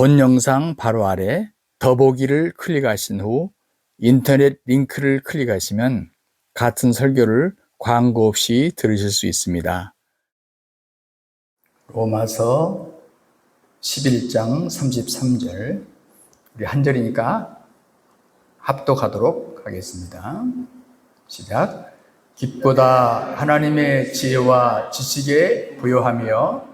본 영상 바로 아래 더보기를 클릭하신 후 인터넷 링크를 클릭하시면 같은 설교를 광고 없이 들으실 수 있습니다. 로마서 11장 33절, 우리 한 절이니까 합독하도록 하겠습니다. 시작. 깊보다 하나님의 지혜와 지식에 부요하며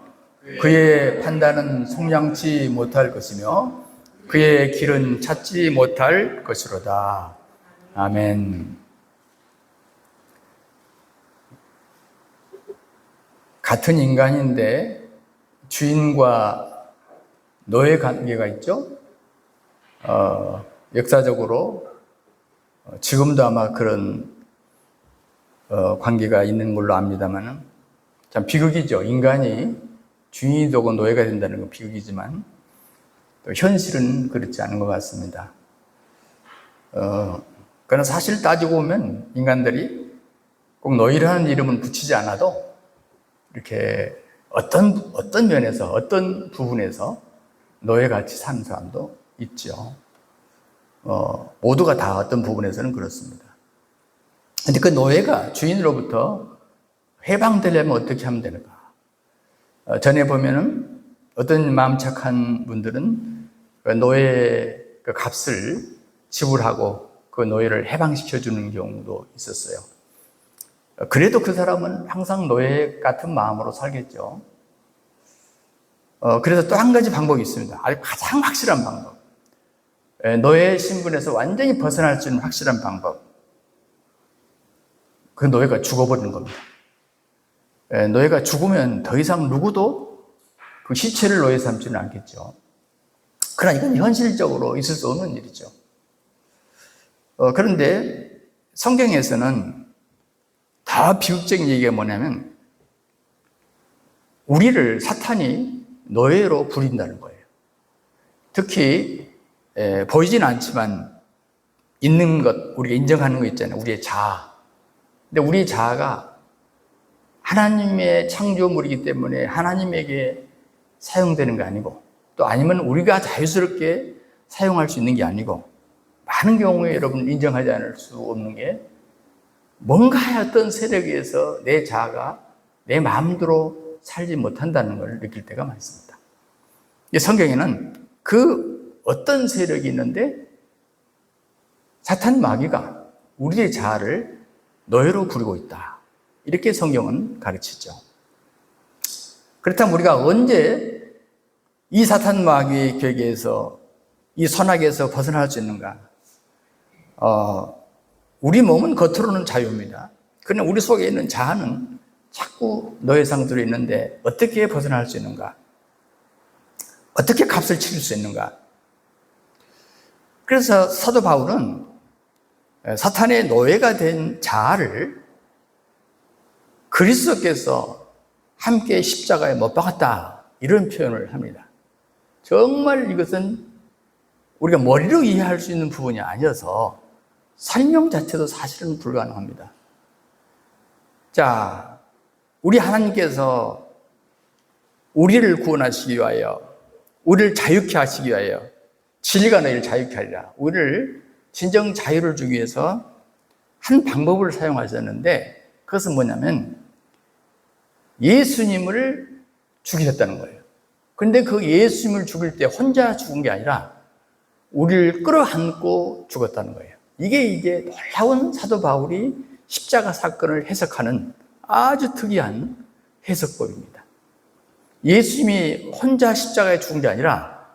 그의 판단은 속량치 못할 것이며 그의 길은 찾지 못할 것이로다. 아멘. 같은 인간인데 주인과 노예 관계가 있죠. 역사적으로 지금도 아마 그런 관계가 있는 걸로 압니다만 참 비극이죠. 인간이 주인이 되고 노예가 된다는 건 비극이지만 또 현실은 그렇지 않은 것 같습니다. 그러나 사실 따지고 보면 인간들이 꼭 노예라는 이름은 붙이지 않아도 이렇게 어떤 면에서 어떤 부분에서 노예같이 사는 사람도 있죠. 모두가 다 어떤 부분에서는 그렇습니다. 그런데 그 노예가 주인으로부터 해방되려면 어떻게 하면 되는가? 전에 보면은 어떤 마음 착한 분들은 그 노예 그 값을 지불하고 그 노예를 해방시켜 주는 경우도 있었어요. 그래도 그 사람은 항상 노예 같은 마음으로 살겠죠. 그래서 또 한 가지 방법이 있습니다. 아주 가장 확실한 방법. 노예 신분에서 완전히 벗어날 수 있는 확실한 방법. 그 노예가 죽어버리는 겁니다. 노예가 죽으면 더 이상 누구도 그 시체를 노예 삼지는 않겠죠. 그러나 이건 현실적으로 있을 수 없는 일이죠. 그런데 성경에서는 더 비극적인 얘기가 뭐냐면 우리를 사탄이 노예로 부린다는 거예요. 특히 보이진 않지만 있는 것, 우리가 인정하는 거 있잖아요. 우리의 자아. 근데 우리의 자아가 하나님의 창조물이기 때문에 하나님에게 사용되는 게 아니고 또 아니면 우리가 자유스럽게 사용할 수 있는 게 아니고 많은 경우에 여러분 인정하지 않을 수 없는 게 뭔가 어떤 세력에 의해서 내 자아가 내 마음대로 살지 못한다는 걸 느낄 때가 많습니다. 성경에는 그 어떤 세력이 있는데 사탄 마귀가 우리의 자아를 노예로 부리고 있다. 이렇게 성경은 가르치죠. 그렇다면 우리가 언제 이 사탄 마귀의 궤계에서 이 선악에서 벗어날 수 있는가? 우리 몸은 겉으로는 자유입니다. 그러나 우리 속에 있는 자아는 자꾸 노예상 들어있는데 어떻게 벗어날 수 있는가? 어떻게 값을 치를 수 있는가? 그래서 사도 바울은 사탄의 노예가 된 자아를 그리스도께서 함께 십자가에 못 박았다 이런 표현을 합니다. 정말 이것은 우리가 머리로 이해할 수 있는 부분이 아니어서 설명 자체도 사실은 불가능합니다. 자, 우리 하나님께서 우리를 구원하시기 위하여 우리를 자유케 하시기 위하여 진리가 너희를 자유케 하리라. 우리를 진정 자유를 주기 위해서 한 방법을 사용하셨는데 그것은 뭐냐면 예수님을 죽이셨다는 거예요. 그런데 그 예수님을 죽일 때 혼자 죽은 게 아니라 우리를 끌어안고 죽었다는 거예요. 이게 놀라운 사도 바울이 십자가 사건을 해석하는 아주 특이한 해석법입니다. 예수님이 혼자 십자가에 죽은 게 아니라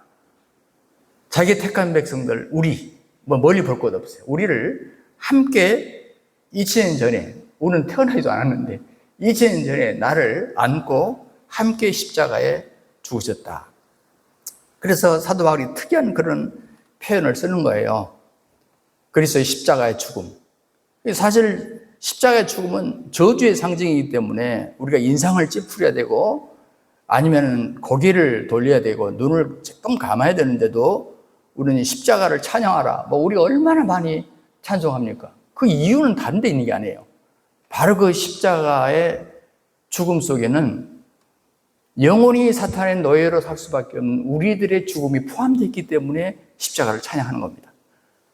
자기 택한 백성들, 우리, 멀리 볼 것 없어요. 우리를 함께 2000년 전에, 우리는 태어나지도 않았는데 2000년 전에 나를 안고 함께 십자가에 죽으셨다. 그래서 사도 바울이 특이한 그런 표현을 쓰는 거예요. 그리스도의 십자가의 죽음. 사실 십자가의 죽음은 저주의 상징이기 때문에 우리가 인상을 찌푸려야 되고 아니면 고개를 돌려야 되고 눈을 뻥 감아야 되는데도 우리는 십자가를 찬양하라. 우리가 얼마나 많이 찬송합니까? 그 이유는 다른 데 있는 게 아니에요. 바로 그 십자가의 죽음 속에는 영원히 사탄의 노예로 살 수밖에 없는 우리들의 죽음이 포함되어 있기 때문에 십자가를 찬양하는 겁니다.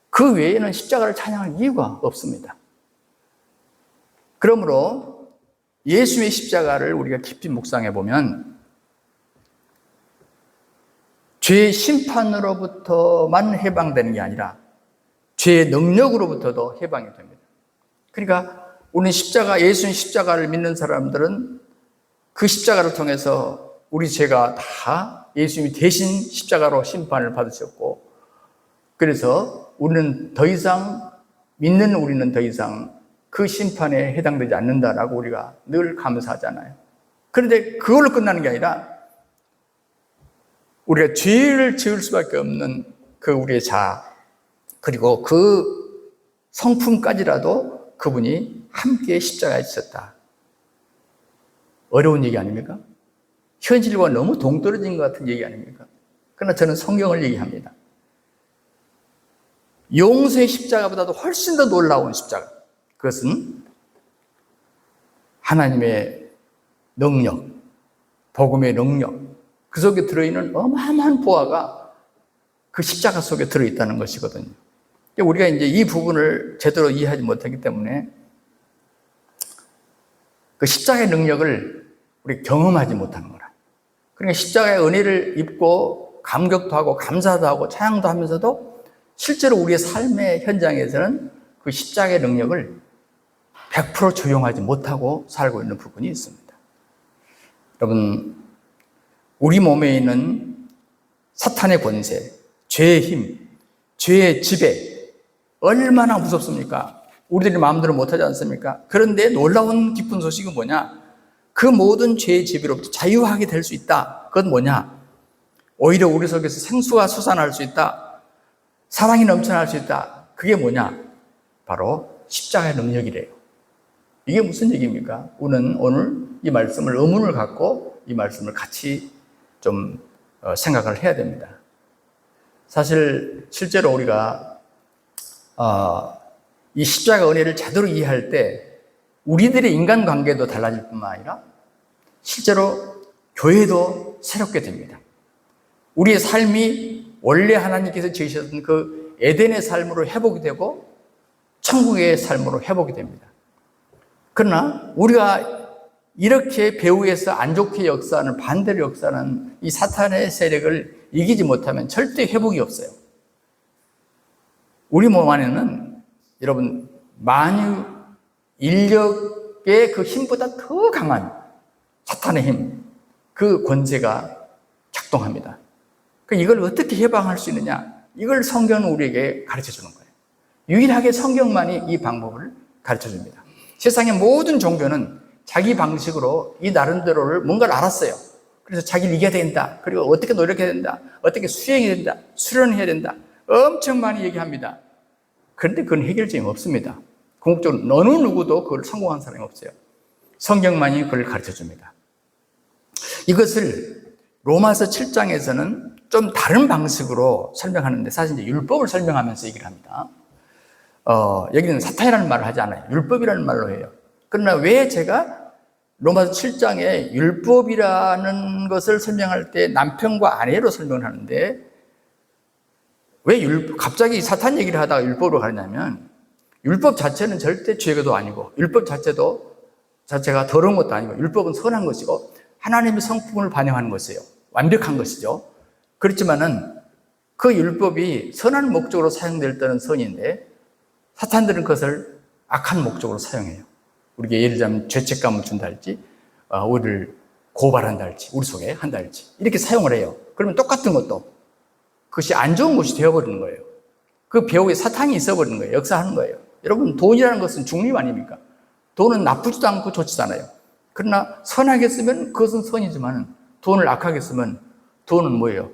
그 외에는 십자가를 찬양할 이유가 없습니다. 그러므로 예수의 십자가를 우리가 깊이 묵상해 보면 죄의 심판으로부터만 해방되는 게 아니라 죄의 능력으로부터도 해방이 됩니다. 그러니까 우리는 예수의 십자가를 믿는 사람들은 그 십자가를 통해서 우리 죄가 다 예수님이 대신 십자가로 심판을 받으셨고, 그래서 우리는 더 이상 그 심판에 해당되지 않는다라고 우리가 늘 감사하잖아요. 그런데 그걸로 끝나는 게 아니라 우리가 죄를 지을 수밖에 없는 그 우리의 자아, 그리고 그 성품까지라도 그분이 함께 십자가에 지셨다. 어려운 얘기 아닙니까? 현실과 너무 동떨어진 것 같은 얘기 아닙니까? 그러나 저는 성경을 얘기합니다. 용서의 십자가보다도 훨씬 더 놀라운 십자가. 그것은 하나님의 능력, 복음의 능력, 그 속에 들어있는 어마어마한 보화가 그 십자가 속에 들어있다는 것이거든요. 우리가 이제 이 부분을 제대로 이해하지 못하기 때문에 그 십자가의 능력을 우리 경험하지 못하는 거라. 그러니까 십자가의 은혜를 입고 감격도 하고 감사도 하고 찬양도 하면서도 실제로 우리의 삶의 현장에서는 그 십자가의 능력을 100% 적용하지 못하고 살고 있는 부분이 있습니다. 여러분, 우리 몸에 있는 사탄의 권세, 죄의 힘, 죄의 지배, 얼마나 무섭습니까? 우리들이 마음대로 못하지 않습니까? 그런데 놀라운 기쁜 소식은 뭐냐? 그 모든 죄의 지배로부터 자유하게 될 수 있다. 그건 뭐냐? 오히려 우리 속에서 생수가 솟아날 수 있다. 사랑이 넘쳐날 수 있다. 그게 뭐냐? 바로 십자가의 능력이래요. 이게 무슨 얘기입니까? 우리는 오늘 이 말씀을 의문을 갖고 이 말씀을 같이 좀 생각을 해야 됩니다. 사실 실제로 우리가 이 십자가 은혜를 제대로 이해할 때 우리들의 인간관계도 달라질 뿐만 아니라 실제로 교회도 새롭게 됩니다. 우리의 삶이 원래 하나님께서 지으셨던 그 에덴의 삶으로 회복이 되고 천국의 삶으로 회복이 됩니다. 그러나 우리가 이렇게 배후에서 안 좋게 역사하는, 반대로 역사하는 이 사탄의 세력을 이기지 못하면 절대 회복이 없어요. 우리 몸 안에는 여러분 만유 인력의 그 힘보다 더 강한 사탄의 힘, 그 권세가 작동합니다. 이걸 어떻게 해방할 수 있느냐? 이걸 성경은 우리에게 가르쳐 주는 거예요. 유일하게 성경만이 이 방법을 가르쳐 줍니다. 세상의 모든 종교는 자기 방식으로 이 나름대로를 뭔가를 알았어요. 그래서 자기를 이겨야 된다. 그리고 어떻게 노력해야 된다. 어떻게 수행해야 된다. 수련해야 된다. 엄청 많이 얘기합니다. 그런데 그건 해결점이 없습니다. 궁극적으로 어느 누구도 그걸 성공한 사람이 없어요. 성경만이 그걸 가르쳐 줍니다. 이것을 로마서 7장에서는 좀 다른 방식으로 설명하는데 사실 이제 율법을 설명하면서 얘기를 합니다. 여기는 사탄이라는 말을 하지 않아요. 율법이라는 말로 해요. 그러나 왜 제가 로마서 7장에 율법이라는 것을 설명할 때 남편과 아내로 설명을 하는데 왜 갑자기 사탄 얘기를 하다가 율법으로 가느냐면 율법 자체는 절대 죄도 아니고 율법 자체가 더러운 것도 아니고 율법은 선한 것이고 하나님의 성품을 반영하는 것이에요. 완벽한 것이죠. 그렇지만은 그 율법이 선한 목적으로 사용될 때는 선인데 사탄들은 그것을 악한 목적으로 사용해요. 우리에게 예를 들자면 죄책감을 준다 할지 우리를 고발한다 할지 우리 속에 한다 할지 이렇게 사용을 해요. 그러면 똑같은 것도 그것이 안 좋은 것이 되어버리는 거예요. 그 배후에 사탄이 있어버리는 거예요. 역사하는 거예요. 여러분 돈이라는 것은 중립 아닙니까? 돈은 나쁘지도 않고 좋지도 않아요. 그러나 선하게 쓰면 그것은 선이지만 돈을 악하게 쓰면 돈은 뭐예요?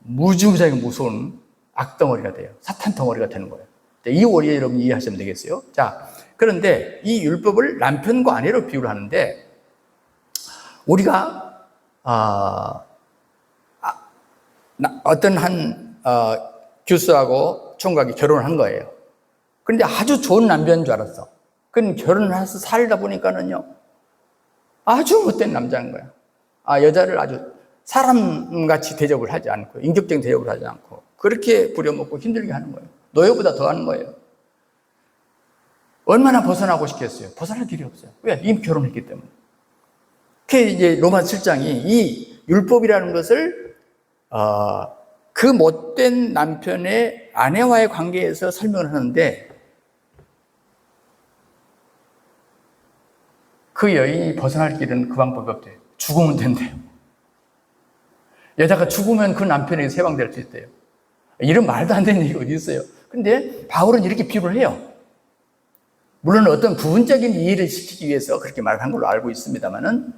무지무지하게 무서운 악덩어리가 돼요. 사탄 덩어리가 되는 거예요. 이 원리 여러분 이해하시면 되겠어요? 자, 그런데 이 율법을 남편과 아내로 비유를 하는데 우리가 어떤 한 교수하고 총각이 결혼을 한 거예요. 그런데 아주 좋은 남편인 줄 알았어. 그럼 결혼을 해서 살다 보니까는요 아주 못된 남자인 거야. 여자를 아주 사람같이 대접을 하지 않고 인격적인 대접을 하지 않고 그렇게 부려먹고 힘들게 하는 거예요. 노예보다 더 하는 거예요. 얼마나 벗어나고 싶겠어요? 벗어날 길이 없어요. 왜? 이미 결혼했기 때문에. 그게 이제 로마 7장이 이 율법이라는 것을 그 못된 남편의 아내와의 관계에서 설명을 하는데 그 여인이 벗어날 길은 그 방법이 없대요. 죽으면 된대요. 여자가 죽으면 그 남편에게 해방될 수 있대요. 이런 말도 안 되는 얘기가 어디 있어요. 근데 바울은 이렇게 비유를 해요. 물론 어떤 부분적인 이해를 시키기 위해서 그렇게 말한 걸로 알고 있습니다만은,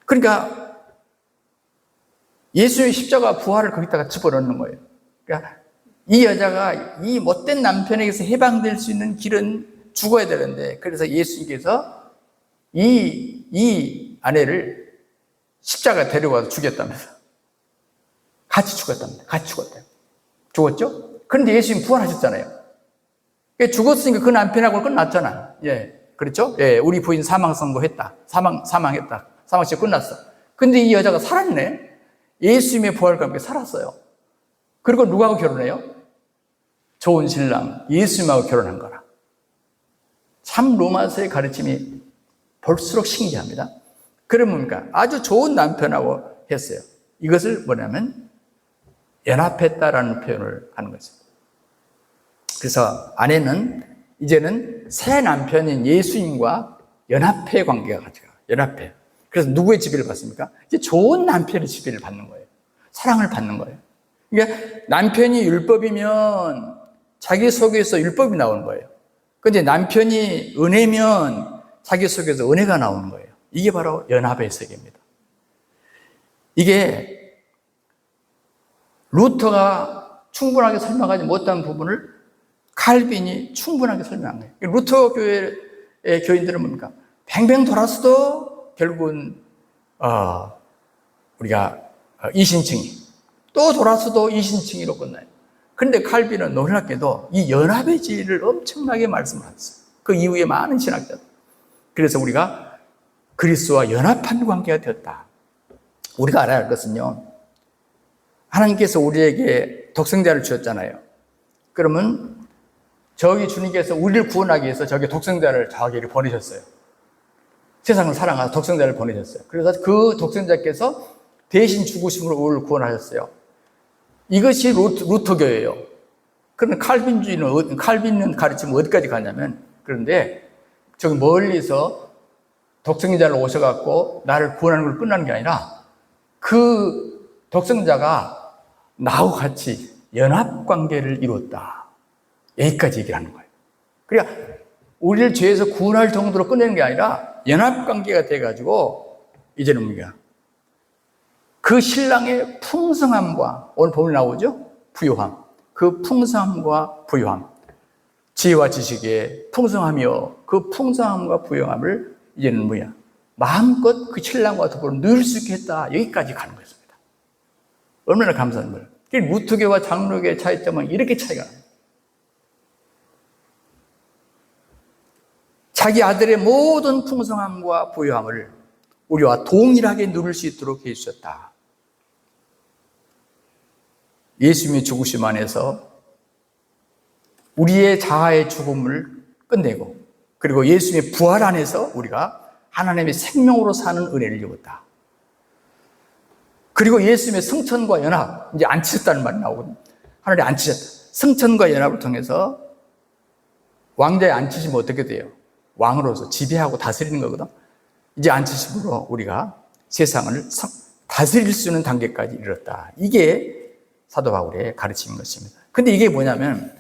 그러니까 예수의 십자가 부활을 거기다가 집어넣는 거예요. 그러니까 이 여자가 이 못된 남편에게서 해방될 수 있는 길은 죽어야 되는데, 그래서 예수님께서 이 아내를 십자가 데려와서 죽였다면서. 같이 죽었답니다. 같이 죽었대요. 죽었죠? 그런데 예수님 부활하셨잖아요. 죽었으니까 그 남편하고는 끝났잖아. 예, 그렇죠? 예, 우리 부인 사망 선고했다. 사망했다. 사망시효 끝났어. 근데 이 여자가 살았네. 예수님의 부활과 함께 살았어요. 그리고 누구하고 결혼해요? 좋은 신랑 예수님하고 결혼한 거라. 참 로마서의 가르침이 볼수록 신기합니다. 그러면 뭡니까? 아주 좋은 남편하고 했어요. 이것을 뭐냐면 연합했다라는 표현을 하는 거죠. 그래서 아내는 이제는 새 남편인 예수님과 연합의 관계가 가져가. 연합해. 그래서 누구의 지배를 받습니까? 이제 좋은 남편의 지배를 받는 거예요. 사랑을 받는 거예요. 그러니까 남편이 율법이면 자기 속에서 율법이 나오는 거예요. 그런데 남편이 은혜면 자기 속에서 은혜가 나오는 거예요. 이게 바로 연합의 세계입니다. 이게 루터가 충분하게 설명하지 못한 부분을 칼빈이 충분하게 설명한 거예요. 루터 교회의 교인들은 뭡니까? 뱅뱅 돌았어도 결국은 우리가 이신층이 또 돌았어도 이신층이로 끝나요. 그런데 칼빈은 놀랍게도 이 연합의 진리를 엄청나게 말씀하셨어요. 그 이후에 많은 신학자들. 그래서 우리가 그리스도와 연합한 관계가 되었다. 우리가 알아야 할 것은요, 하나님께서 우리에게 독생자를 주셨잖아요. 그러면 저기 주님께서 우리를 구원하기 위해서 저기 독생자를 저기를 보내셨어요. 세상을 사랑하셔서 독생자를 보내셨어요. 그래서 그 독생자께서 대신 죽으심으로 우리를 구원하셨어요. 이것이 루터교예요. 그런데 칼빈은 가르치면 어디까지 가냐면, 그런데 저기 멀리서 독생자를 오셔갖고 나를 구원하는 걸 끝나는 게 아니라 그 독생자가 나하고 같이 연합관계를 이뤘다. 여기까지 얘기를 하는 거예요. 그러니까 우리를 죄에서 구원할 정도로 끝내는 게 아니라 연합관계가 돼가지고 이제는 우리가 그 신랑의 풍성함과, 오늘 본문 나오죠? 부요함. 그 풍성함과 부요함. 지혜와 지식의 풍성함이요. 그 풍성함과 부요함을 이제는 뭐야? 마음껏 그 신랑과 더불어 누릴 수 있게 했다. 여기까지 가는 것입니다. 얼마나 감사한 거예요. 루터교와 장로교의 차이점은 이렇게 차이가 납니다. 자기 아들의 모든 풍성함과 부요함을 우리와 동일하게 누릴 수 있도록 해주셨다. 예수님의 죽으심 안에서 우리의 자아의 죽음을 끝내고, 그리고 예수님의 부활 안에서 우리가 하나님의 생명으로 사는 은혜를 입었다. 그리고 예수님의 성천과 연합, 이제 앉히셨다는 말이 나오거든요. 하늘에 앉히셨다. 성천과 연합을 통해서 왕자에 앉히시면 어떻게 돼요? 왕으로서 지배하고 다스리는 거거든. 이제 앉히심으로 우리가 세상을 다스릴 수 있는 단계까지 이르렀다. 이게 사도 바울의 가르침인 것입니다. 근데 이게 뭐냐면,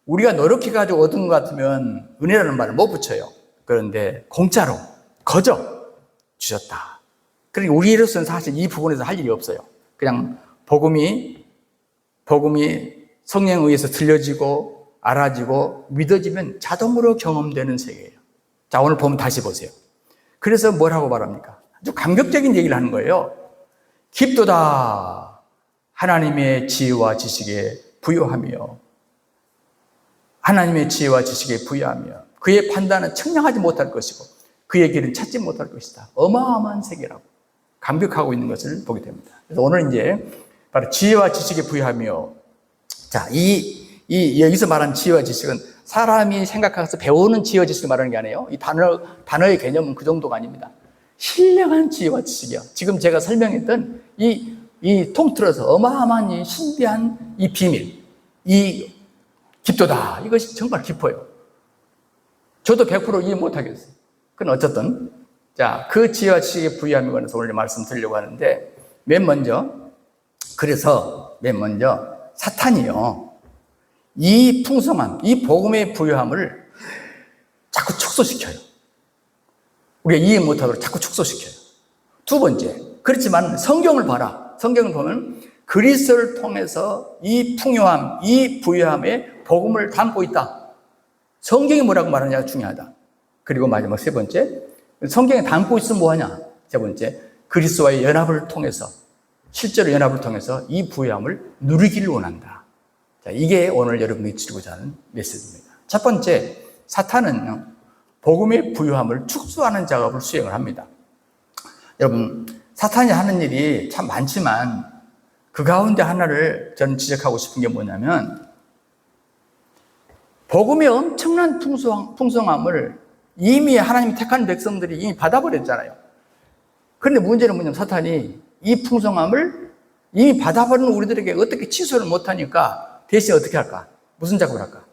우리가 노력해가지고 얻은 것 같으면 은혜라는 말을 못 붙여요. 그런데 공짜로 거저 주셨다. 그러니까 우리로서는 사실 이 부분에서 할 일이 없어요. 그냥 복음이 성령에 의해서 들려지고 알아지고 믿어지면 자동으로 경험되는 세계예요. 자, 오늘 보면 다시 보세요. 그래서 뭐라고 말합니까? 아주 감격적인 얘기를 하는 거예요. 깊도다 하나님의 지혜와 지식에 부요하며, 하나님의 지혜와 지식에 부요하며 그의 판단은 측량하지 못할 것이고 그의 길은 찾지 못할 것이다. 어마어마한 세계라고. 감격하고 있는 것을 보게 됩니다. 그래서 오늘 이제 바로 지혜와 지식에 부여하며, 자, 여기서 말한 지혜와 지식은 사람이 생각해서 배우는 지혜와 지식을 말하는 게 아니에요. 이 단어의 개념은 그 정도가 아닙니다. 신령한 지혜와 지식이요. 지금 제가 설명했던 이 통틀어서 어마어마한 이 신비한 이 비밀, 이 깊도다. 이것이 정말 깊어요. 저도 100% 이해 못하겠어요. 그건 어쨌든, 자, 그 지혜와 지식에 부여함에 관해서 오늘 말씀드리려고 하는데, 맨 먼저 사탄이요, 이 풍성함, 이 복음의 부여함을 자꾸 축소시켜요. 우리가 이해 못하도록 자꾸 축소시켜요. 두 번째, 그렇지만 성경을 봐라. 성경을 보면 그리스도를 통해서 이 풍요함, 이 부여함의 복음을 담고 있다. 성경이 뭐라고 말하느냐가 중요하다. 그리고 마지막 세 번째, 성경에 담고 있으면 뭐하냐? 세 번째, 그리스도와의 연합을 통해서, 실제로 연합을 통해서 이 부여함을 누리기를 원한다. 자, 이게 오늘 여러분이 드리고자 하는 메시지입니다. 첫 번째, 사탄은요, 복음의 부유함을 축소하는 작업을 수행을 합니다. 여러분, 사탄이 하는 일이 참 많지만 그 가운데 하나를 저는 지적하고 싶은 게 뭐냐면, 복음의 엄청난 풍성함을 이미 하나님이 택한 백성들이 이미 받아버렸잖아요. 그런데 문제는 뭐냐면 사탄이 이 풍성함을 이미 받아버린 우리들에게 어떻게 취소를 못하니까 대신 어떻게 할까? 무슨 작업을 할까?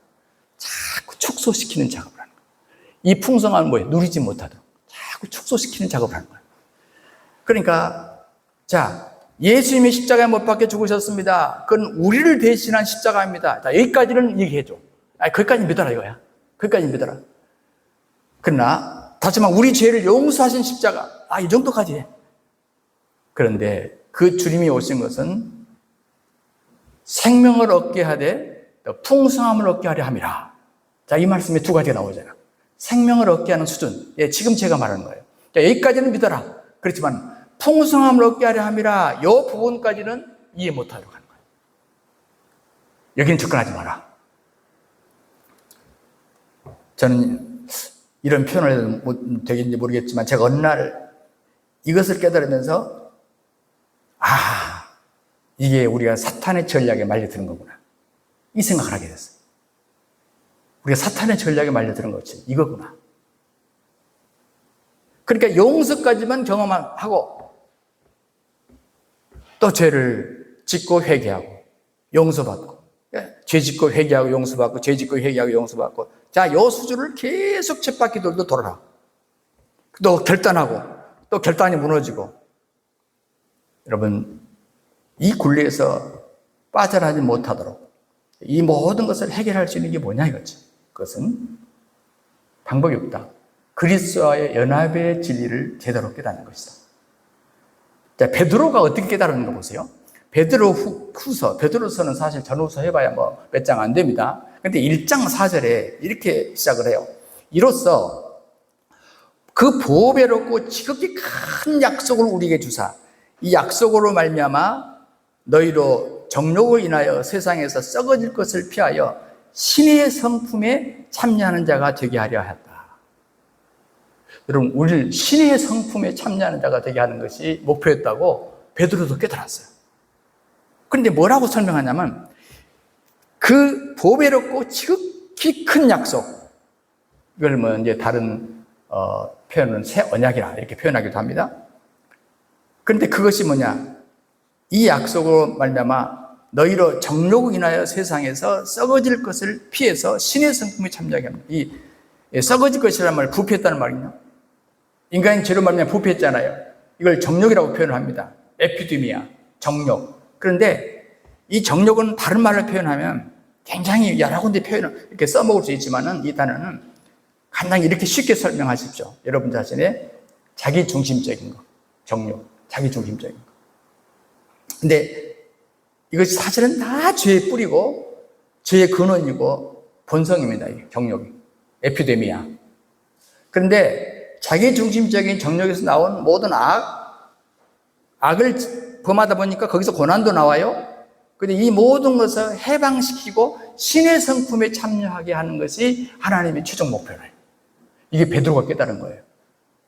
자꾸 축소시키는 작업을 하는 거예요. 이 풍성함을 뭐예요? 누리지 못하도록 자꾸 축소시키는 작업을 하는 거예요. 그러니까 자, 예수님이 십자가에 못 박혀 죽으셨습니다. 그건 우리를 대신한 십자가입니다. 자, 여기까지는 얘기해줘. 거기까지 믿어라 이거야. 거기까지 믿어라. 그러나 다시 말해 우리 죄를 용서하신 십자가, 이 정도까지 해. 그런데 그 주님이 오신 것은 생명을 얻게 하되 풍성함을 얻게 하려 함이라. 자, 이 말씀에 두 가지가 나오잖아요. 생명을 얻게 하는 수준. 예, 지금 제가 말하는 거예요. 자, 여기까지는 믿어라. 그렇지만 풍성함을 얻게 하려 함이라. 이 부분까지는 이해 못하려고 하는 거예요. 여기는 접근하지 마라. 저는 이런 표현을 해도 되겠는지 모르겠지만 제가 어느 날 이것을 깨달으면서 이게 우리가 사탄의 전략에 말려드는 거구나. 이 생각을 하게 됐어요. 우리가 사탄의 전략에 말려드는 것이 이거구나. 그러니까 용서까지만 경험하고 또 죄를 짓고 회개하고 용서받고, 죄 짓고 회개하고 용서받고, 죄 짓고 회개하고 용서받고, 자, 요 수준을 계속 쳇바퀴 돌아. 또 결단하고 또 결단이 무너지고. 여러분, 이 굴레에서 빠져나지 못하도록 이 모든 것을 해결할 수 있는 게 뭐냐 이거지. 그것은 방법이 없다. 그리스도와의 연합의 진리를 제대로 깨닫는 것이다. 자, 베드로가 어떻게 깨달았는가 보세요. 베드로서는 사실 전후서 해봐야 몇 장 안 됩니다. 근데 1장 4절에 이렇게 시작을 해요. 이로써 그 보배롭고 지극히 큰 약속을 우리에게 주사, 이 약속으로 말미암아 너희로 정욕을 인하여 세상에서 썩어질 것을 피하여 신의 성품에 참여하는 자가 되게 하려 하였다. 여러분, 우리를 신의 성품에 참여하는 자가 되게 하는 것이 목표였다고 베드로도 깨달았어요. 그런데 뭐라고 설명하냐면, 그 보배롭고 지극히 큰 약속, 이걸 이제 다른 표현은 새 언약이라 이렇게 표현하기도 합니다. 그런데 그것이 뭐냐? 이 약속으로 말미암아 너희로 정욕을 인하여 세상에서 썩어질 것을 피해서 신의 성품에 참여하게 합니다. 이 썩어질 것이라는 말을 부패했다는 말이냐? 인간이 죄로 말미암아 부패했잖아요. 이걸 정욕이라고 표현을 합니다. 에피데미아, 정욕. 그런데 이 정욕은 다른 말로 표현하면 굉장히 여러 군데 표현을 이렇게 써먹을 수 있지만은 이 단어는 간단히 이렇게 쉽게 설명하십시오. 여러분 자신의 자기중심적인 거, 정욕, 자기중심적인 거. 근데 이것이 사실은 다 죄의 뿌리고 죄의 근원이고 본성입니다. 이 정욕이. 에피데미아. 그런데 자기중심적인 정욕에서 나온 모든 악을 범하다 보니까 거기서 고난도 나와요. 그런데 이 모든 것을 해방시키고 신의 성품에 참여하게 하는 것이 하나님의 최종 목표예요. 이게 베드로가 깨달은 거예요.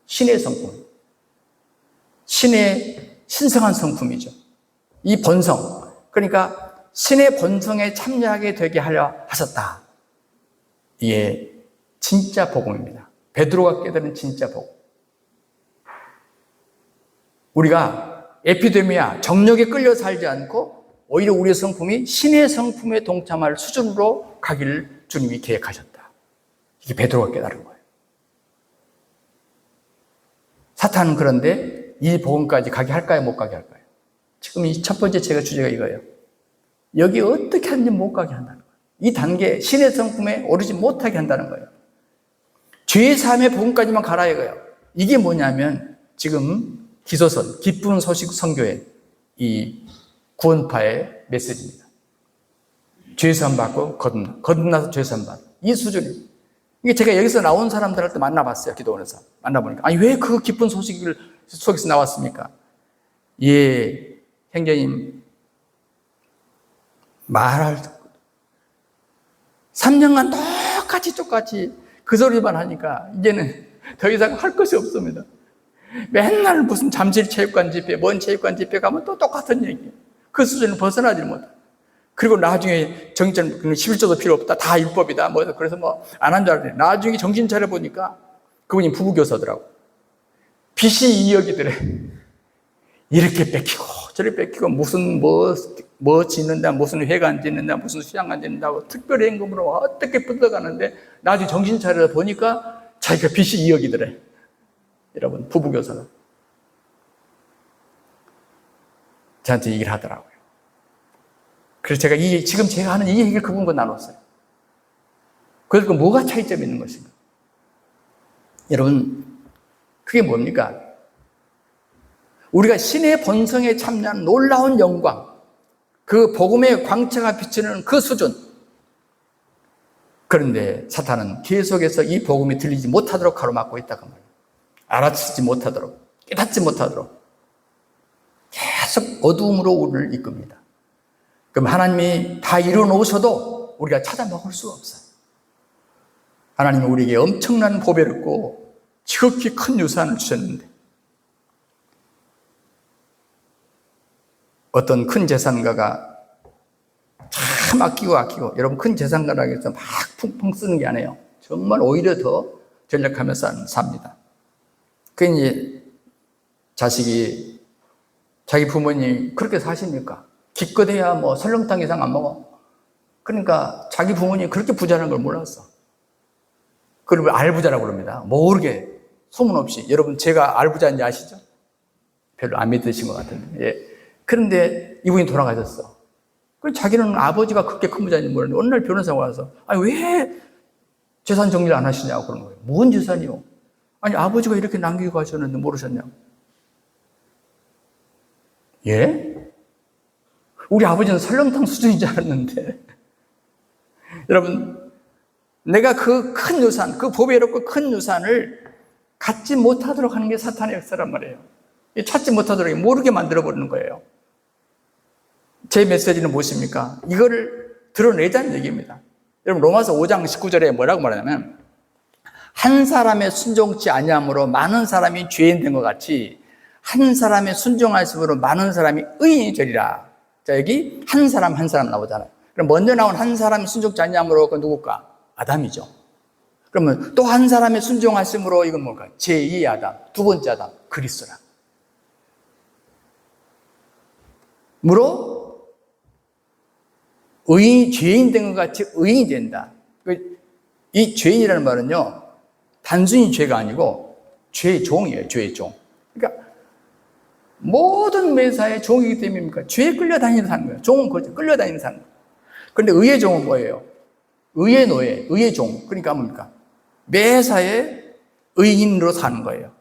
신의 성품. 신의 신성한 성품이죠. 이 본성, 그러니까 신의 본성에 참여하게 되게 하려 하셨다. 이게 진짜 복음입니다. 베드로가 깨달은 진짜 복음. 우리가 에피데미아, 정력에 끌려 살지 않고 오히려 우리의 성품이 신의 성품에 동참할 수준으로 가기를 주님이 계획하셨다. 이게 베드로가 깨달은 거예요. 사탄은 그런데 이 복음까지 가게 할까요? 못 가게 할까요? 지금 이 첫 번째 제가 주제가 이거예요. 여기 어떻게 하는지 못 가게 한다는 거예요. 이 단계, 신의 성품에 오르지 못하게 한다는 거예요. 죄의 삶의 복음까지만 가라 이거예요. 이게 뭐냐면 지금 기소선, 기쁜 소식 선교의 이 구원파의 메시지입니다. 죄사함 받고 거듭나서 죄사함 받고 이 수준이. 이게 제가 여기서 나온 사람들한테 만나봤어요. 기도원에서 만나보니까 아니 왜 그 기쁜 소식을 속에서 나왔습니까? 예, 형제님 말할 3년간 똑같이 그 소리만 하니까 이제는 더 이상 할 것이 없습니다. 맨날 무슨 잠실 체육관 집회, 먼 체육관 집회 가면 또 똑같은 얘기. 그 수준을 벗어나지 못해. 그리고 나중에 정신 11조도 필요 없다. 다 율법이다. 그래서 안 한 줄 알았는데 나중에 정신 차려 보니까 그분이 부부교사더라고. 빚이 2억이더래. 이렇게 뺏기고 저렇게 뺏기고 무슨 뭐 짓는다, 무슨 회관 짓는다, 무슨 수양관 짓는다고 특별 임금으로 어떻게 뜯어가는데 나중에 정신 차려 보니까 자기가 빚이 2억이더래. 여러분, 부부교사가 저한테 얘기를 하더라고요. 그래서 제가 지금 제가 하는 이 얘기를 그분과 나눴어요. 그래서 뭐가 차이점이 있는 것인가? 여러분, 그게 뭡니까? 우리가 신의 본성에 참여한 놀라운 영광, 그 복음의 광채가 비치는 그 수준. 그런데 사탄은 계속해서 이 복음이 들리지 못하도록 가로막고 있다고 말이에요. 알아채지 못하도록, 깨닫지 못하도록 계속 어두움으로 우리를 이끕니다. 그럼 하나님이 다 이루어놓으셔도 우리가 찾아 먹을 수가 없어요. 하나님은 우리에게 엄청난 보배를 얻고 지극히 큰 유산을 주셨는데 어떤 큰 재산가가 참 아끼고 여러분 큰 재산가라고 해서 막 풍풍 쓰는 게 아니에요. 정말 오히려 더 전략하면서 삽니다. 그 이제 자식이 자기 부모님 그렇게 사십니까? 기껏해야 설렁탕 이상 안 먹어. 그러니까 자기 부모님 그렇게 부자라는 걸 몰랐어. 그걸 알부자라고 그럽니다. 모르게 소문 없이. 여러분 제가 알부자인지 아시죠? 별로 안 믿으신 것 같은데. 예. 그런데 이분이 돌아가셨어. 그래서 자기는 아버지가 그렇게 큰 부자인지 모르는데 어느 날 변호사가 와서 아니 왜 재산 정리를 안 하시냐고 그러는 거예요. 뭔 재산이요? 아니 아버지가 이렇게 남기고 가셨는데 모르셨냐고. 예? 우리 아버지는 설렁탕 수준인 줄 알았는데 여러분 내가 그 큰 유산, 그 보배롭고 큰 유산을 갖지 못하도록 하는 게 사탄의 역사란 말이에요. 찾지 못하도록 모르게 만들어버리는 거예요. 제 메시지는 무엇입니까? 이거를 드러내자는 얘기입니다. 여러분 로마서 5장 19절에 뭐라고 말하냐면 한 사람의 순종치 아니함으로 많은 사람이 죄인 된 것 같이 한 사람의 순종하심으로 많은 사람이 의인이 되리라. 자, 여기 한 사람 나오잖아요. 그럼 먼저 나온 한 사람이 순종치 아니함으로 그 누굴까? 아담이죠. 그러면 또 한 사람의 순종하심으로 이건 뭘까? 제2의 아담, 두 번째 아담, 그리스도라. 무로 죄인 된 것 같이 의인이 된다. 이 죄인이라는 말은요, 단순히 죄가 아니고 죄의 종이에요, 죄의 종. 그러니까 모든 매사의 종이기 때문입니까? 죄에 끌려다니는 사는 거예요. 종은 그렇죠. 끌려다니는 사는 거예요. 그런데 의의 종은 뭐예요? 의의 노예, 의의 종. 그러니까 뭡니까? 매사에 의인으로 사는 거예요.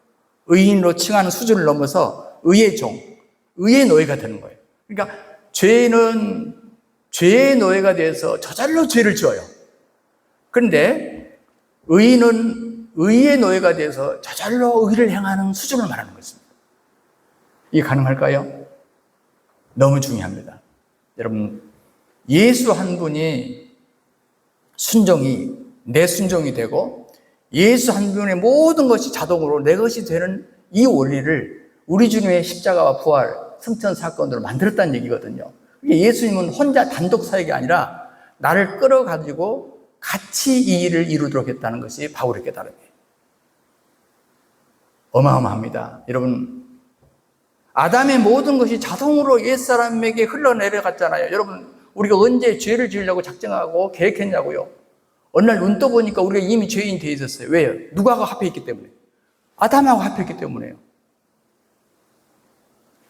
의인으로 칭하는 수준을 넘어서 의의 종, 의의 노예가 되는 거예요. 그러니까 죄는 죄의 노예가 돼서 저절로 죄를 지어요. 그런데 의인은 의의 노예가 돼서 저절로 의를 행하는 수준을 말하는 것입니다. 이게 가능할까요? 너무 중요합니다. 여러분, 예수 한 분이 순종이 내 순종이 되고 예수 한 분의 모든 것이 자동으로 내 것이 되는 이 원리를 우리 주님의 십자가와 부활, 승천 사건으로 만들었다는 얘기거든요. 예수님은 혼자 단독 사역이 아니라 나를 끌어가지고 같이 이 일을 이루도록 했다는 것이 바울의 깨달음이에요. 어마어마합니다. 여러분, 아담의 모든 것이 자동으로 옛사람에게 흘러내려갔잖아요. 여러분, 우리가 언제 죄를 지으려고 작정하고 계획했냐고요? 어느 날 눈 떠보니까 우리가 이미 죄인이 되어 있었어요. 왜요? 누구하고 합해있기 때문에. 아담하고 합해있기 때문에요.